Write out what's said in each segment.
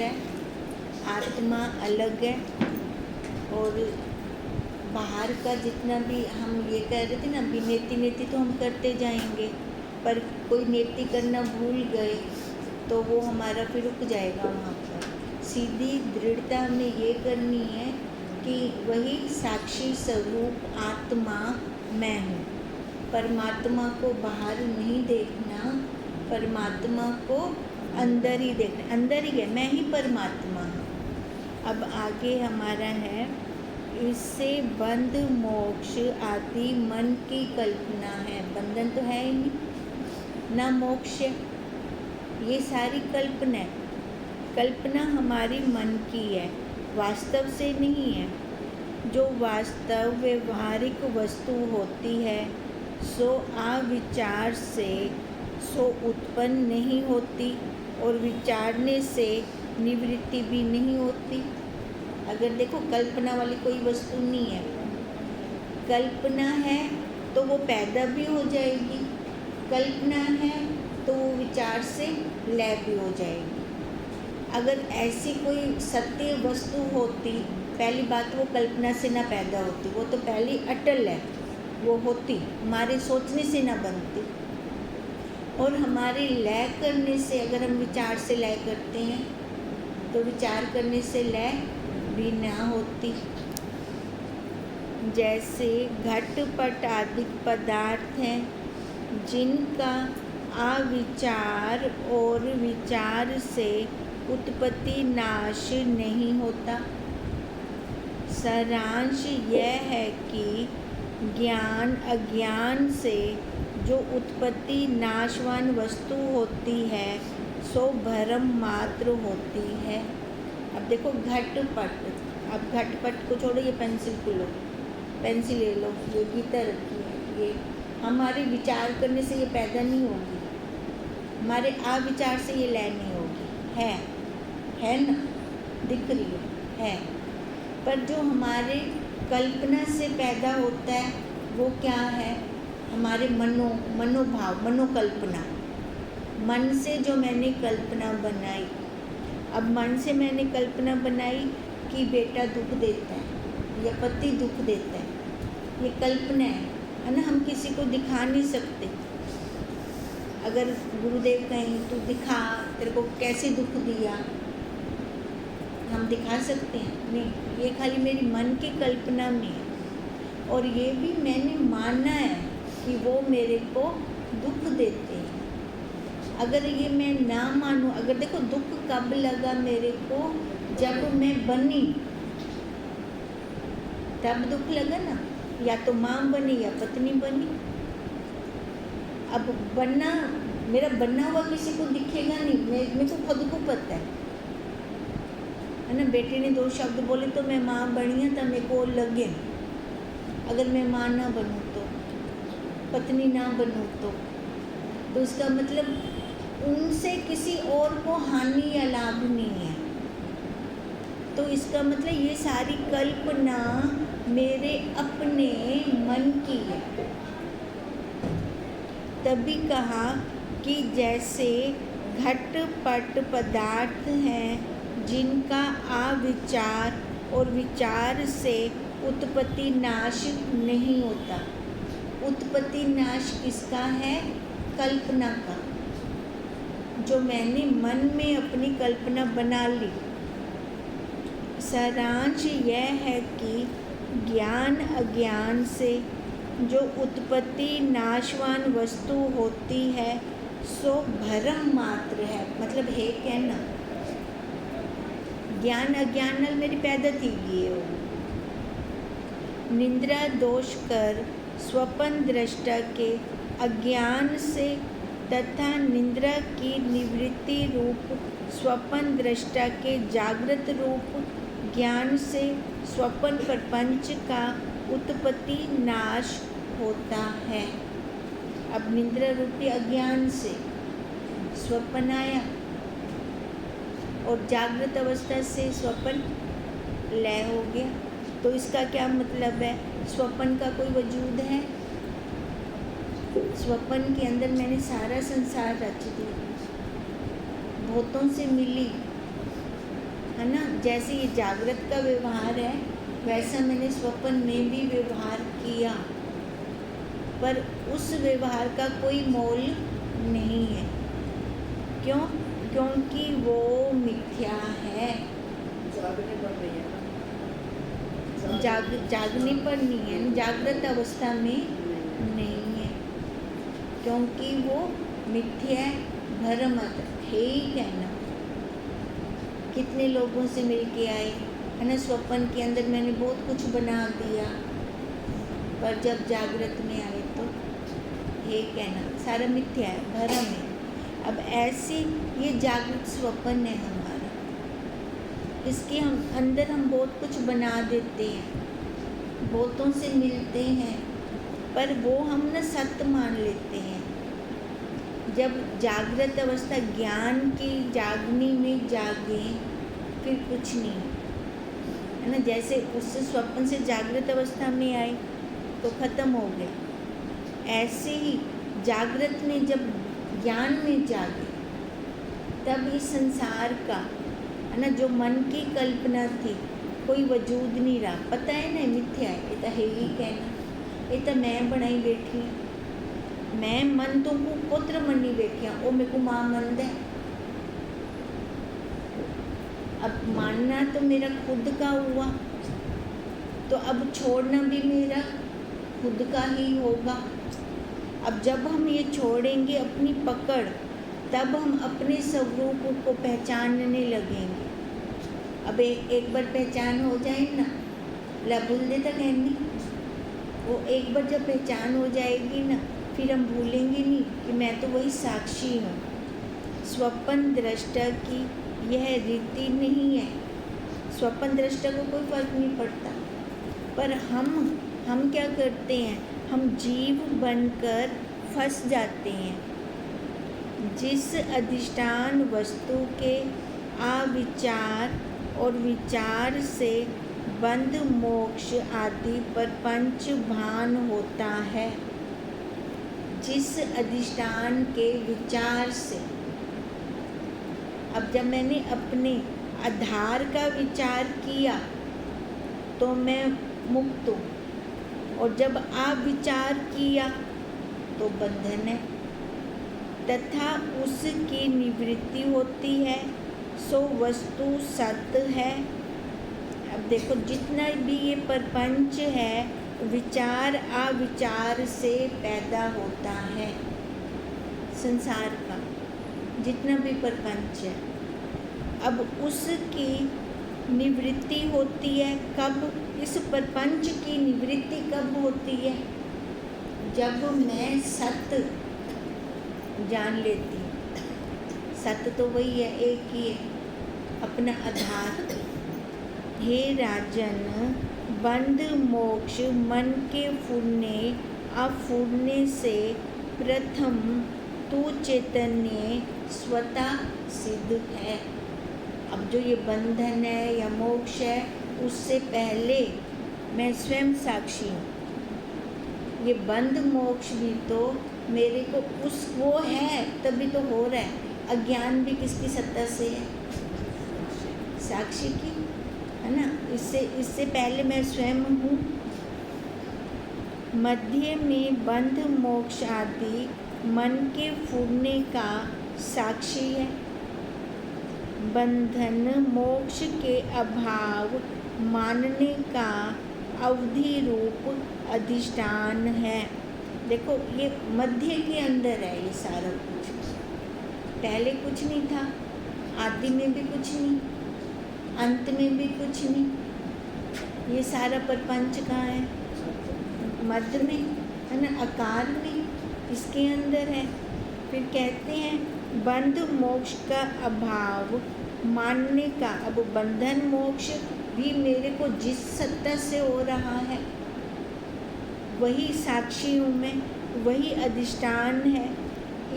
है, आत्मा अलग है। और बाहर का जितना भी हम ये कह रहे थे ना, अभी नेति नेति तो हम करते जाएंगे, पर कोई नेति करना भूल गए तो वो हमारा फिर रुक जाएगा वहाँ पर। सीधी दृढ़ता हमें ये करनी है कि वही साक्षी स्वरूप आत्मा मैं हूँ। परमात्मा को बाहर नहीं देखना, परमात्मा को अंदर ही देखना। अंदर ही है, मैं ही परमात्मा हूँ। अब आगे हमारा है, इससे बंध मोक्ष आदि मन की कल्पना है। बंधन तो है ही नहीं, ना मोक्ष है, ये सारी कल्पना है। कल्पना हमारी मन की है, वास्तव से नहीं है। जो वास्तव व्यवहारिक वस्तु होती है सो अविचार से सो उत्पन्न नहीं होती और विचारने से निवृत्ति भी नहीं होती। अगर देखो कल्पना वाली कोई वस्तु नहीं है, कल्पना है तो वो पैदा भी हो जाएगी, कल्पना है तो वो विचार से लय भी हो जाएगी। अगर ऐसी कोई सत्य वस्तु होती, पहली बात वो कल्पना से ना पैदा होती, वो तो पहली अटल है, वो होती, हमारे सोचने से ना बनती। और हमारे लय करने से, अगर हम विचार से लय करते हैं तो विचार करने से लय भी ना होती। जैसे घट पट आदि पदार्थ हैं जिनका अविचार और विचार से उत्पत्ति नाश नहीं होता। सारांश यह है कि ज्ञान अज्ञान से जो उत्पत्ति नाशवान वस्तु होती है सो भ्रम मात्र होती है। अब देखो घट पट, अब घट पट को छोड़ो, ये पेंसिल को लो, पेंसिल ले लो, ये गीता रखी है, ये हमारे विचार करने से ये पैदा नहीं होगी, हमारे अविचार से ये लय नहीं होगी। है ना, दिख रही है। पर जो हमारे कल्पना से पैदा होता है वो क्या है, हमारे मनोभाव, मनोकल्पना। मन से जो मैंने कल्पना बनाई, अब मन से मैंने कल्पना बनाई कि बेटा दुख देता है या पति दुख देता है, ये कल्पना है ना, हम किसी को दिखा नहीं सकते। अगर गुरुदेव कहें तो दिखा, तेरे को कैसे दुख दिया, हम दिखा सकते हैं? नहीं, ये खाली मेरी मन की कल्पना में है। और ये भी मैंने माना है कि वो मेरे को दुख देते हैं। अगर ये मैं ना मानूं, अगर देखो दुख कब लगा मेरे को, जब मैं बनी तब दुख लगा ना, या तो माँ बनी या पत्नी बनी। अब बनना, मेरा बनना हुआ किसी को दिखेगा नहीं, मेरे को खुद को पता है ना। बेटे ने 2 शब्द बोले तो मैं माँ बनी है, तब मेरे को लगे। अगर मैं माँ ना बनूँ तो, पत्नी ना बनूँ तो इसका मतलब उनसे किसी और को हानि या लाभ नहीं है। तो इसका मतलब ये सारी कल्पना मेरे अपने मन की है। तभी कहा कि जैसे घट पट पदार्थ हैं जिनका अविचार और विचार से उत्पत्ति नाश नहीं होता। उत्पत्ति नाश किसका है? कल्पना का, जो मैंने मन में अपनी कल्पना बना ली। सारांश यह है कि ज्ञान अज्ञान से जो उत्पत्ति नाशवान वस्तु होती है सो भ्रम मात्र है, मतलब है कहना। ज्ञान अज्ञान नाल मेरी पैदा थी गई हो। निंद्रा दोष कर स्वपन दृष्टा के अज्ञान से तथा निंद्रा की निवृत्ति रूप स्वपन दृष्टा के जागृत रूप ज्ञान से स्वपन प्रपंच का उत्पत्ति नाश होता है। अब निंद्रा रूपी अज्ञान से स्वप्न आया और जागृत अवस्था से स्वप्न लय हो गया। तो इसका क्या मतलब है? स्वप्न का कोई वजूद है? स्वप्न के अंदर मैंने सारा संसार रच दिया, भूतों से मिली, है ना। जैसे ये जागृत का व्यवहार है वैसा मैंने स्वप्न में भी व्यवहार किया, पर उस व्यवहार का कोई मोल नहीं है। क्यों? क्योंकि वो मिथ्या है। जागने पर नहीं है ना, जागने पर नहीं है, जागृत अवस्था में नहीं है, क्योंकि वो मिथ्या है, भ्रमत है ही कहना। कितने लोगों से मिल के आए, है ना, स्वप्न के अंदर मैंने बहुत कुछ बना दिया, पर जब जागृत में आए तो हे कहना, सारा मिथ्या है, भ्रम है। अब ऐसे ये जागृत स्वप्न है हमारा, इसके हम अंदर हम बहुत कुछ बना देते हैं, बहुतों से मिलते हैं, पर वो हम न सत्य मान लेते हैं। जब जागृत अवस्था ज्ञान की जागनी में जागे फिर कुछ नहीं, है ना। जैसे उससे स्वप्न से जागृत अवस्था में आए तो खत्म हो गया, ऐसे ही जागृत में जब ज्ञान में जागे तब इस संसार का, है ना, जो मन की कल्पना थी कोई वजूद नहीं रहा। पता है ना मिथ्या है, ये तो है ही कहना, ये तो मैं बनाई बैठी, मैं मन तो को पुत्र मनी बैठिया, वो मेरे को माँ मंद है। अब मानना तो मेरा खुद का हुआ, तो अब छोड़ना भी मेरा खुद का ही होगा। अब जब हम ये छोड़ेंगे अपनी पकड़, तब हम अपने स्वरूप को पहचानने लगेंगे। अब एक बार पहचान हो जाए ना, ला भूल देता कहनी, वो एक बार जब पहचान हो जाएगी ना, फिर हम भूलेंगे नहीं कि मैं तो वही साक्षी हूँ। स्वप्न दृष्टा की यह रीति नहीं है, स्वप्न दृष्टा को कोई फर्क नहीं पड़ता, पर हम क्या करते हैं, हम जीव बनकर फंस जाते हैं। जिस अधिष्ठान वस्तु के अविचार और विचार से बंध मोक्ष आदि प्रपंच भान होता है, जिस अधिष्ठान के विचार से, अब जब मैंने अपने आधार का विचार किया तो मैं मुक्त हूँ, और जब अविचार किया तो बंधन है, तथा उसकी निवृत्ति होती है, सो वस्तु सत्य है। अब देखो जितना भी ये प्रपंच है विचार अविचार से पैदा होता है, संसार का जितना भी प्रपंच है, अब उसकी निवृत्ति होती है कब? इस प्रपंच की निवृत्ति कब होती है? जब मैं सत्य जान लेती हूँ। सत्य तो वही है, एक ही है, अपना आधार। हे राजन, बंध मोक्ष मन के फूरने अफूरने से प्रथम तू चैतन्य स्वतः सिद्ध है। अब जो ये बंधन है या मोक्ष है, उससे पहले मैं स्वयं साक्षी हूँ। ये बंध मोक्ष भी तो मेरे को वो है तभी तो हो रहा है। अज्ञान भी किसकी सत्ता से है? साक्षी की, है ना। इससे पहले मैं स्वयं हूँ। मध्य में बंध मोक्ष आदि मन के फूरने का साक्षी है। बंधन मोक्ष के अभाव मानने का अवधि रूप अधिष्ठान है। देखो ये मध्य के अंदर है ये सारा कुछ, पहले कुछ नहीं था, आदि में भी कुछ नहीं, अंत में भी कुछ नहीं। ये सारा प्रपंच कहाँ है? मध्य में, है ना, आकार में, इसके अंदर है। फिर कहते हैं बंध मोक्ष का अभाव मानने का। अब बंधन मोक्ष भी मेरे को जिस सत्ता से हो रहा है वही साक्षी हूँ मैं, वही अधिष्ठान है।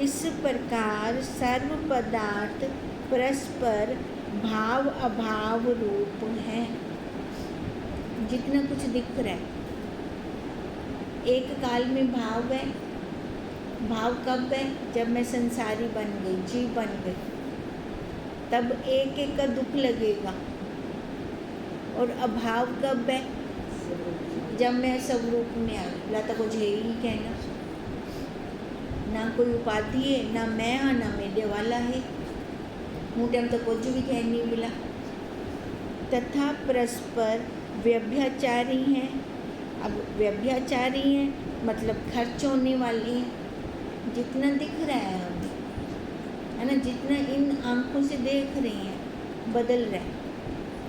इस प्रकार सर्व पदार्थ परस्पर भाव अभाव रूप है। जितना कुछ दिख रहा है एक काल में भाव है। भाव कब है? जब मैं संसारी बन गई, जीव बन गई। तब एक एक का दुख लगेगा। और अभाव कब है? जब मैं सब रूप में आ गई। लता कुछ है ही कहना, ना कोई उपाधि है, ना मैं हाँ, ना मेरे वाला है। हूँ टाइम तो कुछ भी कह नहीं मिला। तथा परस्पर व्यभिचारी हैं। अब व्यभिचारी हैं मतलब खर्च होने वाली हैं। जितना दिख रहा है हमें, है ना, जितना इन आँखों से देख रहे हैं, बदल रहा है,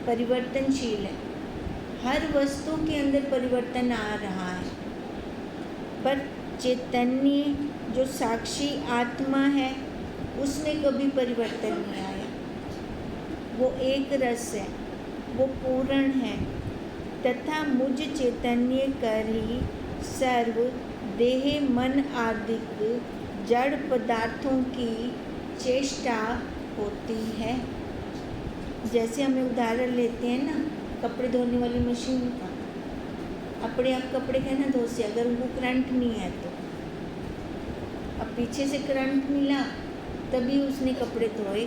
परिवर्तनशील है। हर वस्तु के अंदर परिवर्तन आ रहा है, पर चैतन्य जो साक्षी आत्मा है उसमें कभी परिवर्तन नहीं आया। वो एक रस है, वो पूर्ण है। तथा मुझ चैतन्य कर ही सर्व देह मन आदिक जड़ पदार्थों की चेष्टा होती है। जैसे हमें उदाहरण लेते हैं ना, कपड़े धोने वाली मशीन का। अपने आप कपड़े कहना धो से, अगर उनको करंट नहीं है तो। अब पीछे से करंट मिला तभी उसने कपड़े धोए।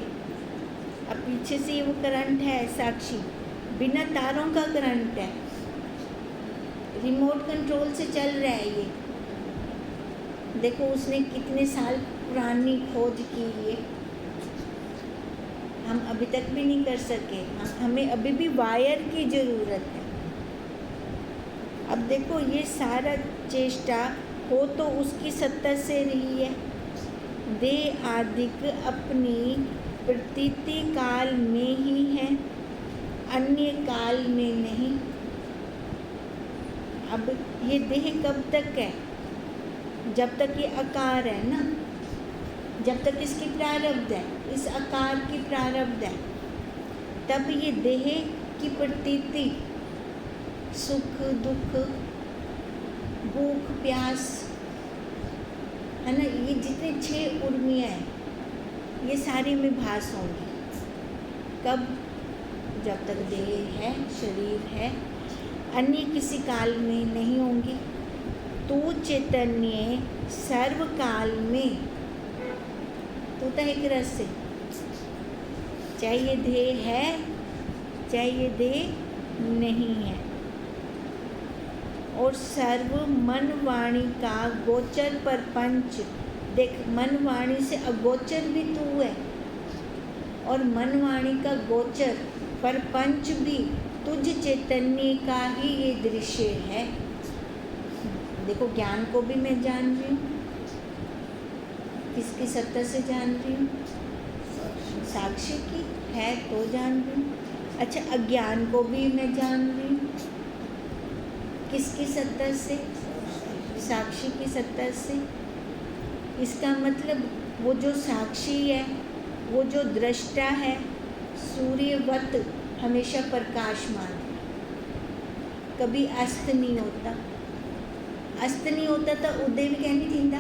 अब पीछे से वो करंट है साक्षी, बिना तारों का करंट है, रिमोट कंट्रोल से चल रहा है ये। देखो उसने कितने साल पुरानी खोज की ये, हम अभी तक भी नहीं कर सके। हमें अभी भी वायर की ज़रूरत है। अब देखो ये सारा चेष्टा हो तो उसकी सत्ता से रही है। देह आदिक अपनी प्रतीति काल में ही है, अन्य काल में नहीं। अब ये देह कब तक है? जब तक ये आकार है ना, जब तक इसकी प्रारब्ध है, इस आकार की प्रारब्ध है, तब ये देह की प्रतीति, सुख दुख, भूख प्यास, है ना, ये जितने 6 उर्मियाँ हैं ये सारी में भास होंगी। कब? जब तक देह है, शरीर है, अन्य किसी काल में नहीं होंगी। तू चैतन्य सर्वकाल में, तू तो एक रस से, चाहे ये देह है चाहे ये देह नहीं है। और सर्व मन वाणी का गोचर परपंच, देख मन वाणी से अगोचर भी तू है, और मन वाणी का गोचर परपंच भी तुझ चैतन्य का ही ये दृश्य है। देखो ज्ञान को भी मैं जान रही हूँ, किसकी सत्ता से जान रही हूँ? साक्षी की है तो जान रही हूँ। अच्छा, अज्ञान को भी मैं जान रही हूँ, किसकी सत्ता से? साक्षी की सत्ता से। इसका मतलब वो जो साक्षी है, वो जो दृष्टा है, सूर्यवत हमेशा प्रकाशमान, कभी अस्त नहीं होता। अस्त नहीं होता तो उदय भी कहनी थींदा,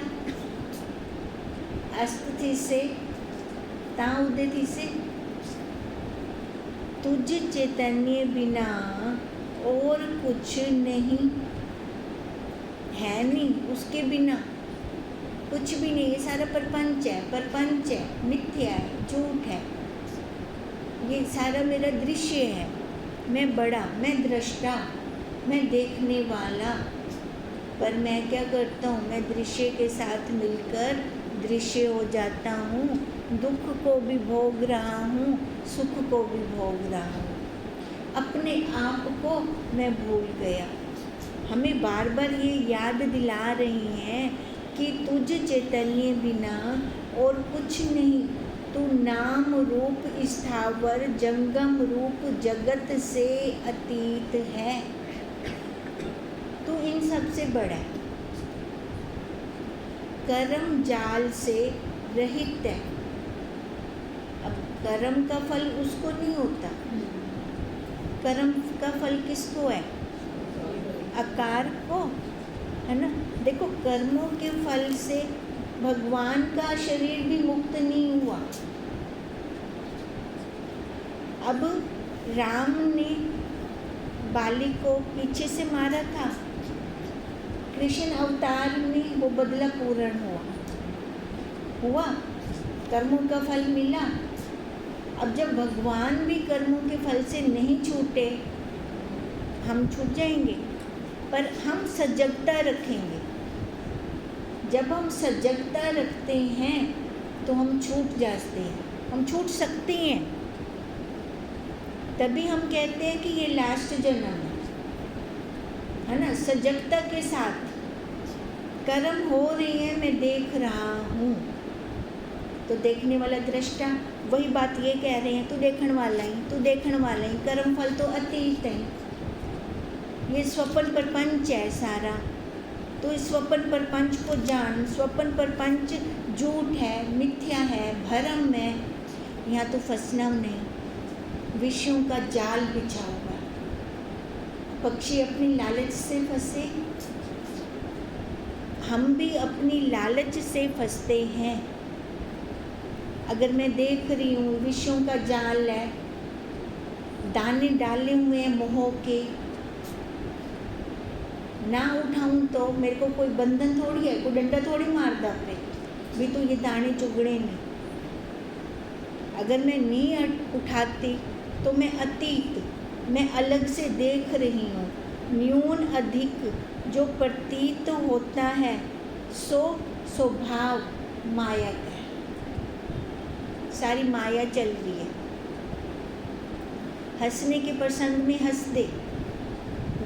अस्त थी से ता उदय थी से। तुझ चैतन्य बिना और कुछ नहीं है, नहीं उसके बिना कुछ भी नहीं। ये सारा प्रपंच है, प्रपंच है, मिथ्या है, झूठ है। ये सारा मेरा दृश्य है। मैं बड़ा, मैं दृष्टा, मैं देखने वाला, पर मैं क्या करता हूँ? मैं दृश्य के साथ मिलकर दृश्य हो जाता हूँ। दुख को भी भोग रहा हूँ, सुख को भी भोग रहा हूँ। अपने आप को मैं भूल गया। हमें बार बार ये याद दिला रही हैं कि तुझ चैतन्य बिना और कुछ नहीं। तू नाम रूप स्थावर जंगम रूप जगत से अतीत है। तू इन सबसे बड़ा है, कर्म जाल से रहित है। अब कर्म का फल उसको नहीं होता, कर्म का फल किसको है? आकार को, है ना। देखो कर्मों के फल से भगवान का शरीर भी मुक्त नहीं हुआ। अब राम ने बाली को पीछे से मारा था, कृष्ण अवतार में वो बदला पूर्ण हुआ, कर्मों का फल मिला। अब जब भगवान भी कर्मों के फल से नहीं छूटे, हम छूट जाएंगे, पर हम सजगता रखेंगे। जब हम सजगता रखते हैं तो हम छूट जाते हैं, हम छूट सकते हैं। तभी हम कहते हैं कि ये लास्ट जन्म है ना। सजगता के साथ कर्म हो रही है, मैं देख रहा हूँ, तो देखने वाला दृष्टा वही बात ये कह रहे हैं, तू देखने वाला ही, तू देखने वाला ही, कर्म फल तो अतीत है, ये स्वप्न प्रपंच है सारा। तो इस स्वप्न प्रपंच को जान, स्वप्न प्रपंच झूठ है, मिथ्या है, भ्रम है, यहाँ तो फंसना नहीं। विषयों का जाल बिछा हुआ, पक्षी अपनी लालच से फंसे, हम भी अपनी लालच से फंसते हैं। अगर मैं देख रही हूँ विषयों का जाल है, दाने डाले हुए हैं मोह के, ना उठाऊं तो मेरे को कोई बंधन थोड़ी है, कोई डंडा थोड़ी मार दा पे भी तो ये दाने चुगड़े नहीं। अगर मैं नहीं उठाती तो मैं अतीत, मैं अलग से देख रही हूँ। न्यून अधिक जो प्रतीत होता है सो स्वभाव माया का है, सारी माया चल रही है। हंसने के प्रसंग में हंस दे,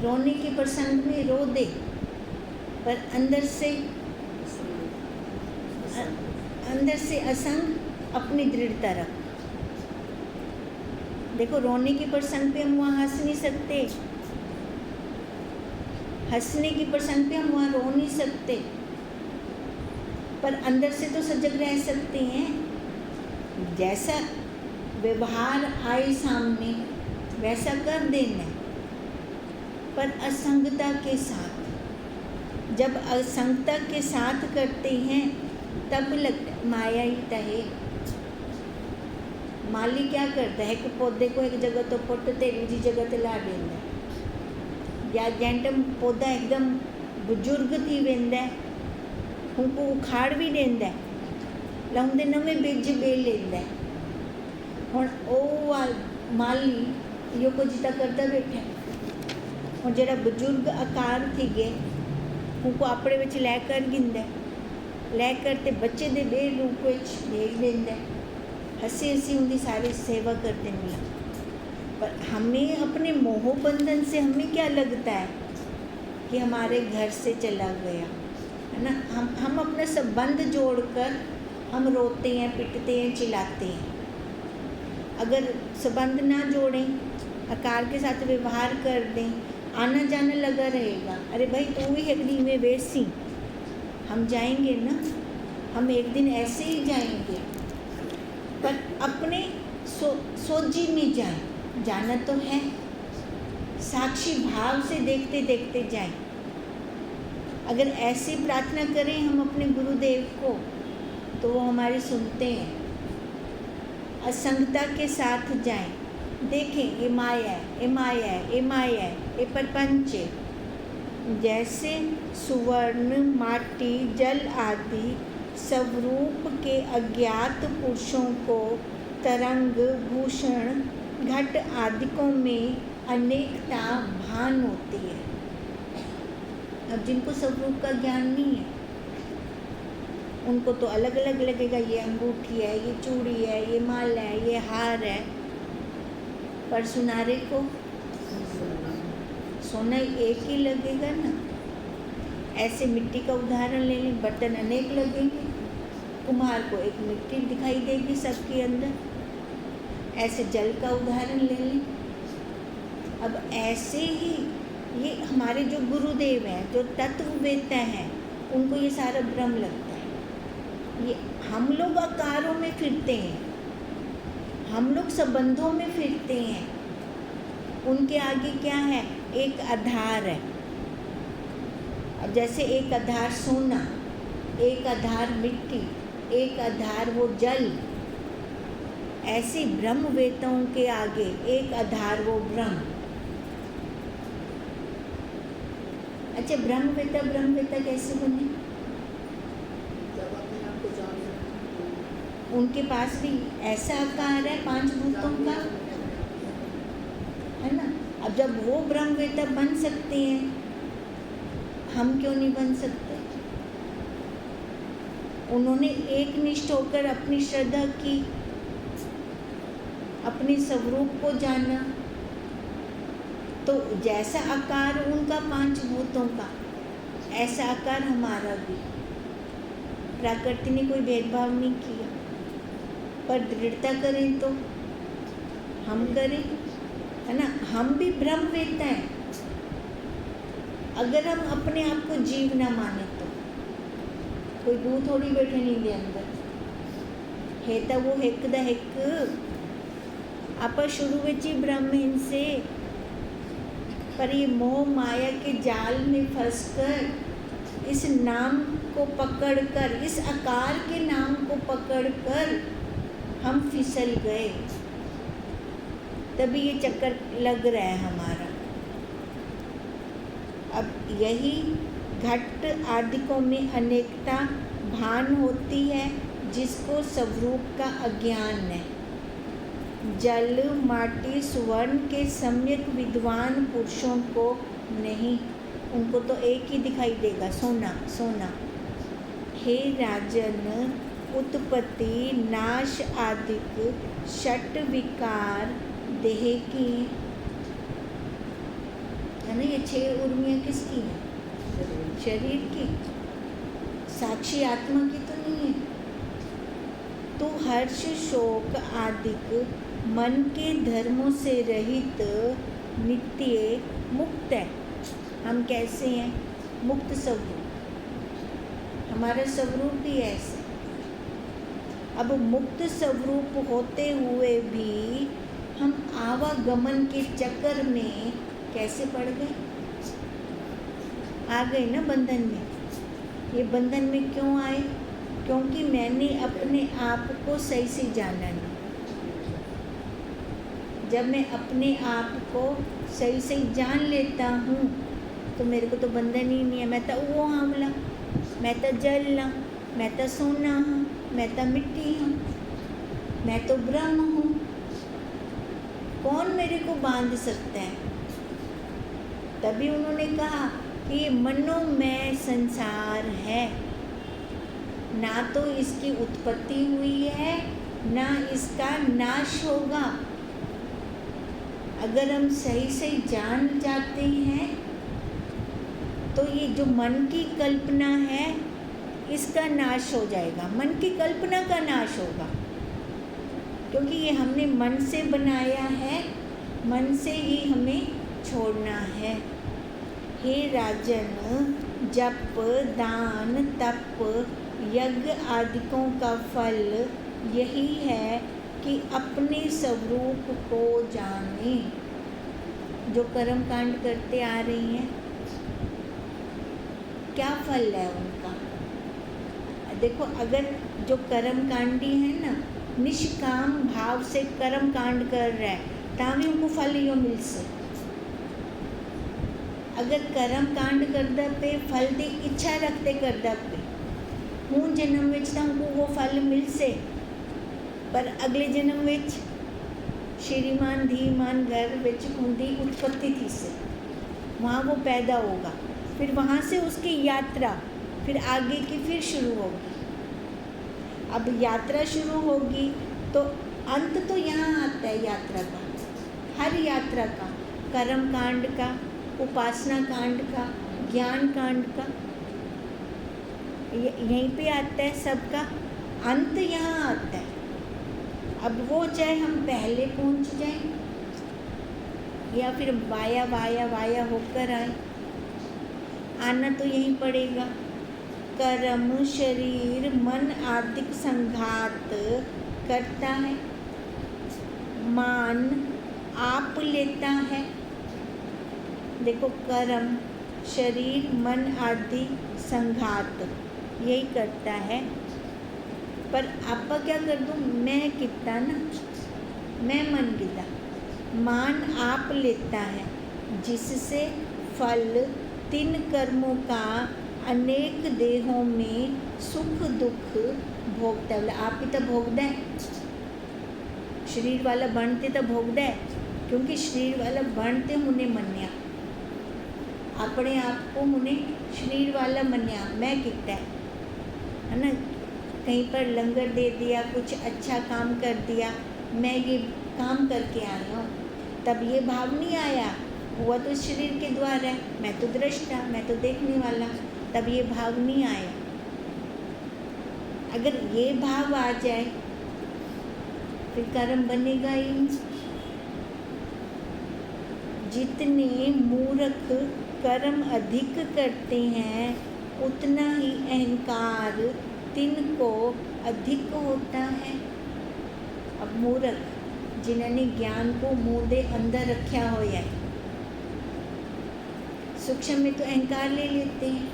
रोने के प्रसंग में रो दे, पर अंदर से असंग अपनी दृढ़ता रख। देखो रोने के प्रसंग पे हम वहाँ हंस नहीं सकते, हंसने के प्रसंग पे हम वहाँ रो नहीं सकते, पर अंदर से तो सजग रह सकते हैं। जैसा व्यवहार आए सामने वैसा कर देना, पर असंगता के साथ। जब असंगता के साथ करते हैं तब लगता माया ही तहे। माली क्या करता है कि पौधे को एक जगह तो पुट ते दूसरी जगह ते ला देंदा, या जेंटम पौधा एकदम बुजुर्ग थी वेंदा है, उनको उखाड़ भी देंदा है, लाउंदे नवे बीज बे लेंदा है। हुण ओ माली यो कुछ तो करता बैठा, और जरा बुजुर्ग आकार थी गए उनको अपने विच लैकर गिंदा, लैकर ते बच्चे दे बे रूप विच भेज देंदा, हसी हसी उनकी सारी सेवा कर देंगे। पर हमें अपने मोह बंधन से हमें क्या लगता है कि हमारे घर से चला गया है ना। हम अपना संबंध जोड़कर हम रोते हैं, पिटते हैं, चिल्लाते हैं। अगर संबंध ना जोड़ें, आकार के साथ व्यवहार कर दें, आना जाना लगा रहेगा। अरे भाई तू भी एक दिन में वैसी, हम जाएंगे ना, हम एक दिन ऐसे ही जाएंगे, पर अपने सोजी में जाएं, जाना तो है, साक्षी भाव से देखते देखते जाएं। अगर ऐसी प्रार्थना करें हम अपने गुरुदेव को तो वो हमारी सुनते हैं। असंगता के साथ जाएं, देखें ये माया है, ये माया है, ये माया है, ये प्रपंच है। जैसे सुवर्ण, माटी, जल आदि स्वरूप के अज्ञात पुरुषों को तरंग, भूषण, घट आदिकों में अनेकता भान होती है। अब जिनको स्वरूप का ज्ञान नहीं है उनको तो अलग अलग लगेगा, ये अंगूठी है, ये चूड़ी है, ये माला है, ये हार है, पर सुनारे को सोना एक ही लगेगा ना। ऐसे मिट्टी का उदाहरण ले लें, बर्तन अनेक लगेंगे, कुम्हार को एक मिट्टी दिखाई देगी सबके अंदर। ऐसे जल का उदाहरण ले लें। अब ऐसे ही ये हमारे जो गुरुदेव हैं, जो तत्ववेत्ता हैं, उनको ये सारा भ्रम लगता है। ये हम लोग आकारों में फिरते हैं, हम लोग संबंधों में फिरते हैं, उनके आगे क्या है, एक आधार है। अब जैसे एक आधार सोना, एक आधार मिट्टी, एक आधार वो जल, ऐसे ब्रह्मवेताओं के आगे एक आधार वो ब्रह्म। अच्छा ब्रह्मवेता कैसे बने? जब अपने आप को जान लें, उनके पास भी ऐसा आकार है 5 भूतों का, है ना। अब जब वो ब्रह्मवेत्ता बन सकते हैं, हम क्यों नहीं बन सकते? उन्होंने एक निष्ठ होकर अपनी श्रद्धा की, अपने स्वरूप को जाना, तो जैसा आकार उनका 5 भूतों का, ऐसा आकार हमारा भी। प्रकृति ने कोई भेदभाव नहीं किया, पर दृढ़ता करें तो हम करें, है ना। हम भी ब्रह्मवेत्ता हैं, अगर हम अपने आप को जीव ना माने तो। कोई दू थोड़ी बैठे नहीं दे अंदर, है तो वो एक दा एक। आप शुरू में ही ब्रह्म से, पर ये मोह माया के जाल में फंसकर, इस नाम को पकड़कर, इस आकार के नाम को पकड़कर हम फिसल गए, तभी ये चक्कर लग रहा है हमारा। अब यही घट आदिकों में अनेकता भान होती है, जिसको स्वरूप का अज्ञान है। जल, माटी, सुवर्ण के सम्यक विद्वान पुरुषों को नहीं, उनको तो एक ही दिखाई देगा, सोना सोना। हे राजन, उत्पत्ति नाश आदिक षट विकार देह की, है ना। ये 6 उर्मियाँ किसकी हैं? शरीर की, साक्षी आत्मा की तो नहीं है। तो हर्ष शोक आदिक मन के धर्मों से रहित नित्य मुक्त है। हम कैसे हैं? मुक्त स्वरूप, हमारा स्वरूप ही ऐसे। अब मुक्त स्वरूप होते हुए भी हम आवागमन के चक्कर में कैसे पड़ गए? आ गए ना बंधन में। ये बंधन में क्यों आए? क्योंकि मैंने अपने आप को सही से जाना नहीं। जब मैं अपने आप को सही से जान लेता हूँ तो मेरे को तो बंधन ही नहीं है। मैं तो वो हमला, मैं तो जल ला, मैं तो सोना हूँ, मैं तो मिट्टी हूँ, मैं तो ब्रह्म हूँ। कौन मेरे को बांध सकता है? तभी उन्होंने कहा कि ये मनोमय संसार है, ना तो इसकी उत्पत्ति हुई है, ना इसका नाश होगा। अगर हम सही से जान जाते हैं तो ये जो मन की कल्पना है, इसका नाश हो जाएगा। मन की कल्पना का नाश होगा, क्योंकि ये हमने मन से बनाया है, मन से ही हमें छोड़ना है। हे राजन, जप, दान, तप, यज्ञ आदिकों का फल यही है कि अपने स्वरूप को जाने। जो कर्म कांड करते आ रही हैं, क्या फल है उनका? देखो, अगर जो कर्म कांडी है ना, निष्काम भाव से कर्म कांड कर रहा है, ताकि उनको फल यो मिल से। अगर कर्म कांड करदा पे फल की इच्छा रखते करदा पे हूँ जन्म में उनको वो फल मिल से, पर अगले जन्म में श्रीमान धीमान घर में उनकी उत्पत्ति थी से, वहाँ वो पैदा होगा, फिर वहाँ से उसकी यात्रा फिर आगे की फिर शुरू होगी। अब यात्रा शुरू होगी तो अंत तो यहाँ आता है यात्रा का, हर यात्रा का, कर्म कांड का, उपासना कांड का, ज्ञान कांड का, यहीं पे आता है सबका अंत, यहाँ आता है। अब वो चाहे हम पहले पहुँच जाएं या फिर वाया वाया वाया होकर आए, आना तो यहीं पड़ेगा। कर्म शरीर मन आदिक संघात करता है, मान आप लेता है। देखो, कर्म शरीर मन आदि संघात यही करता है, पर आपका क्या कर दूँ? मैं कितना ना, मैं मन गिदा, मान आप लेता है, जिससे फल 3 कर्मों का अनेक देहों में सुख दुख भोगता है। बोले आप ही तो भोगदा है, शरीर वाला बनते तो भोगदा है, क्योंकि शरीर वाला बनते मुने मन्या, अपने आप को मुने शरीर वाला मन्या, मैं कितना है ना। कहीं पर लंगर दे दिया, कुछ अच्छा काम कर दिया, मैं ये काम करके आई हूँ, तब ये भाव नहीं आया, हुआ तो शरीर के द्वारा है, मैं तो दृष्टा, मैं तो देखने वाला, तब ये भाव नहीं आया। अगर ये भाव आ जाए फिर कर्म बनेगा ही नहीं। जितने मूर्ख कर्म अधिक करते हैं उतना ही अहंकार तिनको अधिक होता है। अब मूर्ख जिन्होंने ज्ञान को मुँह दे अंदर रखा होया है, सूक्ष्म में तो अहंकार ले लेते हैं।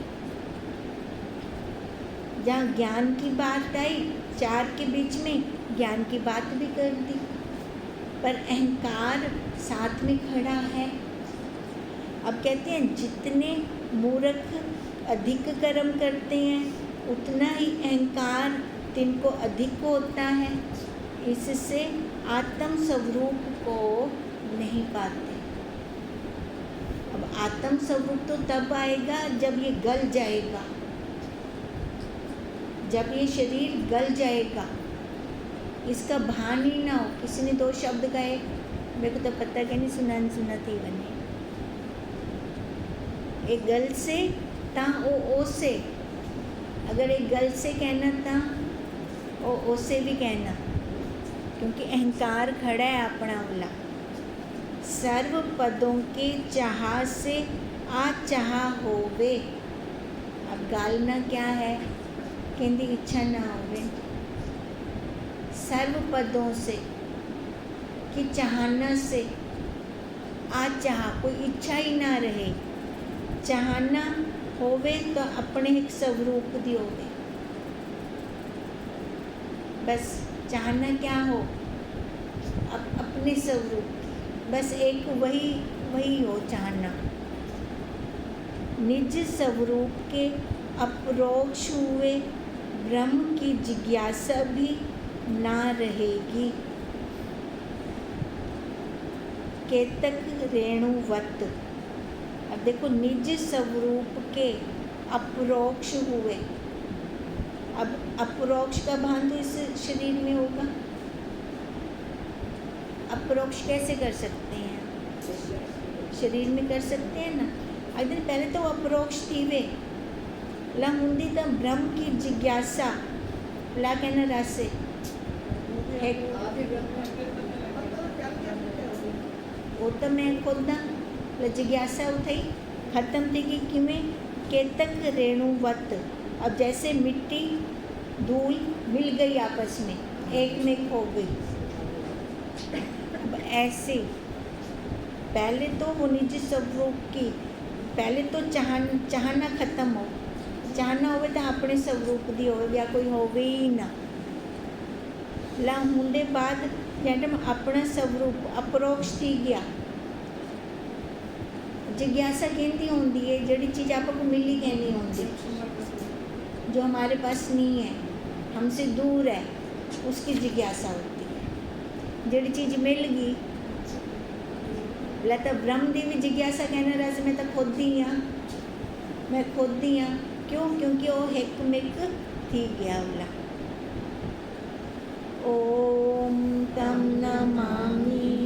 जहाँ ज्ञान की बात आई, चार के बीच में ज्ञान की बात भी कर दी, पर अहंकार साथ में खड़ा है। अब कहते हैं जितने मूर्ख अधिक कर्म करते हैं उतना ही अहंकार तिनको अधिक होता है, इससे आत्म स्वरूप को नहीं पाते। अब आत्म स्वरूप तो तब आएगा जब ये गल जाएगा, जब ये शरीर गल जाएगा, इसका भान ही ना हो। किसी ने दो शब्द कहे, मेरे को तो पता क्या नहीं सुना थी बने, एक गल से ता ओ से, अगर एक गल से कहना था ओ से भी कहना, क्योंकि अहंकार खड़ा है अपना वाला। सर्व पदों के चाह से आ चाह होवे। अब गालना क्या है, कहती इच्छा ना होवे। सर्व पदों से कि चाहना से आ चाह, कोई इच्छा ही ना रहे, चाहना होवे तो अपने एक स्वरूप दी होवे। बस चाहना क्या हो, अपने स्वरूप की, बस एक वही हो चाहना। निज स्वरूप के अपरोक्ष हुए ब्रह्म की जिज्ञासा भी ना रहेगी। केतक रेणुवत। अब देखो, निज स्वरूप के अपरोक्ष हुए। अब अपरोक्ष का भान तो इस शरीर में होगा, अपरोक्ष कैसे कर सकते हैं, शरीर में कर सकते हैं ना। अगर पहले तो अपरोक्ष थी वे ला हुंदी तो ब्रह्म की जिज्ञासा ला कहना रासे है, वो तो मैं खुद ना जिज्ञासा उठाई खत्म थी कि किमें केतक रेणुवत। अब जैसे मिट्टी धूल मिल गई आपस में, एक में खो गई, अब ऐसे पहले तो वो निज स्वरूप की, पहले तो चाहना खत्म हो, चाहना होवे तो अपने स्वरूप दी होवे, या कोई होवे ही ना। ला होंदे बाद जब अपना स्वरूप अपरोक्ष थी गया, जिज्ञासा कहती होंदी है जड़ी चीज़ आपको मिली कहनी होंदी, जो हमारे पास नहीं है, हमसे दूर है, उसकी जिज्ञासा होती है। जड़ी चीज़ मिल गई लता ब्रह्म दी भी जिज्ञासा कहना रहा मैं तो खुद ही हाँ, मैं खुद ही हाँ। क्यों? क्योंकि वो हिक मिक थी गया वाला। ओम तम नमामि